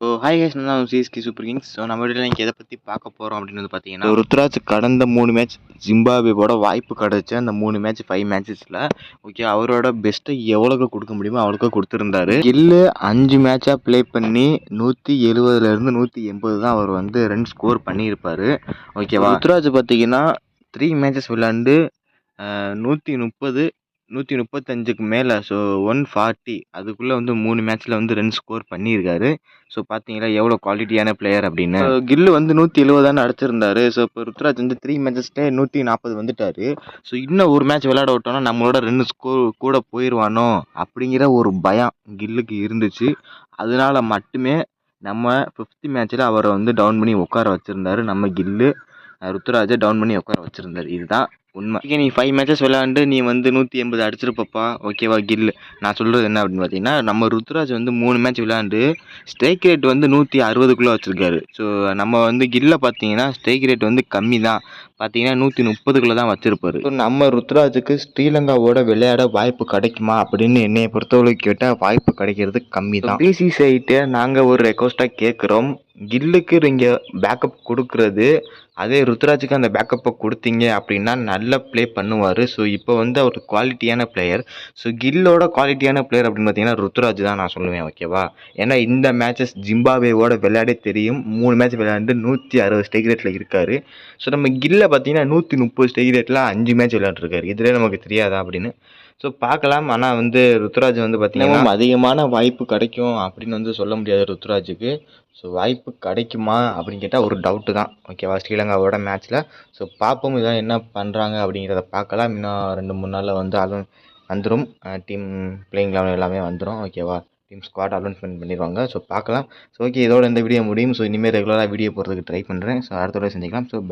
Hi guys, நான் தான் CSK super Kings. So நம்ம வீட்டில் நீங்கள் எதை பற்றி பார்க்க போகிறோம் அப்படின்னு வந்து பார்த்தீங்கன்னா, ருத்ராஜ் கடந்த 3 மேட்ச் ஜிம்பாப்வேவோட வாய்ப்பு கிடச்சி அந்த 3 மேட்ச் 5 மேட்சஸில் ஓகே அவரோட பெஸ்ட்டை எவ்வளோக்கு கொடுக்க முடியுமோ அவ்வளோக்கு கொடுத்துருந்தாரு. கில்லு 5 மேட்சாக ப்ளே பண்ணி 170லேருந்து 180 தான் அவர் வந்து ரன் ஸ்கோர் பண்ணியிருப்பார். ஓகேவா, ருத்ராஜ் பார்த்தீங்கன்னா 3 மேட்சஸ் விளாண்டு 130 135க்கு மேலே, ஸோ 140 அதுக்குள்ளே வந்து 3 மேட்ச்சில் வந்து ரன் ஸ்கோர் பண்ணியிருக்காரு. ஸோ பார்த்தீங்களா எவ்வளோ குவாலிட்டியான பிளேயர் அப்படின்னு. கில்லு வந்து 170 தானே அடிச்சிருந்தாரு. ஸோ இப்போ ருத்ராஜ் வந்து 3 மேட்சஸ்லேயே 140 வந்துட்டார். ஸோ இன்னும் ஒரு மேட்ச் விளையாட விட்டோன்னா நம்மளோட ரன் ஸ்கோர் கூட போயிடுவானோ அப்படிங்கிற ஒரு பயம் கில்லுக்கு இருந்துச்சு. அதனால மட்டுமே நம்ம 5th மேட்ச்சில் அவரை வந்து டவுன் பண்ணி உட்கார வச்சுருந்தாரு. நம்ம கில்லு ருத்ராஜை டவுன் பண்ணி உட்கார வச்சுருந்தாரு. இதுதான் உண்மை. ஓகே, நீ 5 மேட்சஸ் விளையாண்டு நீ வந்து 180 அடிச்சிருப்பப்பா. ஓகேவா கில்லு, நான் சொல்கிறது என்ன அப்படின்னு பார்த்தீங்கன்னா, நம்ம ருத்ராஜ் வந்து 3 மேட்ச் விளையாண்டு ஸ்ட்ரைக் ரேட் வந்து 160க்குள்ளே வச்சுருக்காரு. ஸோ நம்ம வந்து கில்லை பார்த்தீங்கன்னா ஸ்ட்ரைக் ரேட் வந்து கம்மி தான், பார்த்தீங்கன்னா 130க்குள்ளே தான் வச்சுருப்பாரு. ஸோ நம்ம ருத்ராஜுக்கு ஸ்ரீலங்காவோட விளையாட வாய்ப்பு கிடைக்குமா அப்படின்னு என்னையை பொறுத்தவரைக்கும் கேட்டால் வாய்ப்பு கிடைக்கிறது கம்மி தான். பிசி சைட்டை நாங்கள் ஒரு ரெக்வஸ்ட்டாக கேட்குறோம், கில்லுக்கு நீங்கள் பேக்கப் கொடுக்குறது அதே ருத்ராஜுக்கு அந்த பேக்கப்பை கொடுத்தீங்க அப்படின்னா நல்லா ப்ளே பண்ணுவார். ஸோ இப்போ வந்து அவர் குவாலிட்டியான பிளேயர். ஸோ கில்லோட குவாலிட்டியான பிளேயர் அப்படின்னு பார்த்தீங்கன்னா ருத்ராஜ் தான் நான் சொல்லுவேன். ஓகேவா, ஏன்னா இந்த மேட்சஸ் ஜிம்பாப்வேவோட விளையாடே தெரியும். 3 மேட்ச் விளையாண்டு 160 ஸ்ட்ரைக் ரேட்டில் இருக்கார். ஸோ நம்ம கில்லை பார்த்தீங்கன்னா 130 ஸ்ட்ரைக் ரேட்டில் 5 மேட்ச் விளையாண்டுருக்காரு. இதிலே நமக்கு தெரியாதா அப்படின்னு. ஸோ பார்க்கலாம். ஆனால் வந்து ருத்ராஜ் வந்து பார்த்தீங்கன்னா அதிகமான வாய்ப்பு கிடைக்கும் அப்படின்னு வந்து சொல்ல முடியாது ருத்ராஜுக்கு. ஸோ வாய்ப்பு கிடைக்குமா அப்படின்னு கேட்டால் ஒரு டவுட்டு தான். ஓகேவா, ஸ்ரீலங்காவோட மேட்ச்சில். ஸோ பார்ப்போம் இதெல்லாம் என்ன பண்ணுறாங்க அப்படிங்கிறத பார்க்கலாம். இன்னும் 2-3 நாளில் வந்து வந்துடும். டீம் பிளேயிங் 11 எல்லாமே வந்துடும். ஓகேவா, டீம் ஸ்குவாட் அனௌன்ஸ்மெண்ட் பண்ணிடுவாங்க. ஸோ பார்க்கலாம். ஸோ ஓகே, இதோட இந்த வீடியோ முடியும். ஸோ இனிமேல் ரெகுலராக வீடியோ போடுறதுக்கு ட்ரை பண்ணுறேன். ஸோ அடுத்த வீடியோ செஞ்சுக்கலாம். ஸோ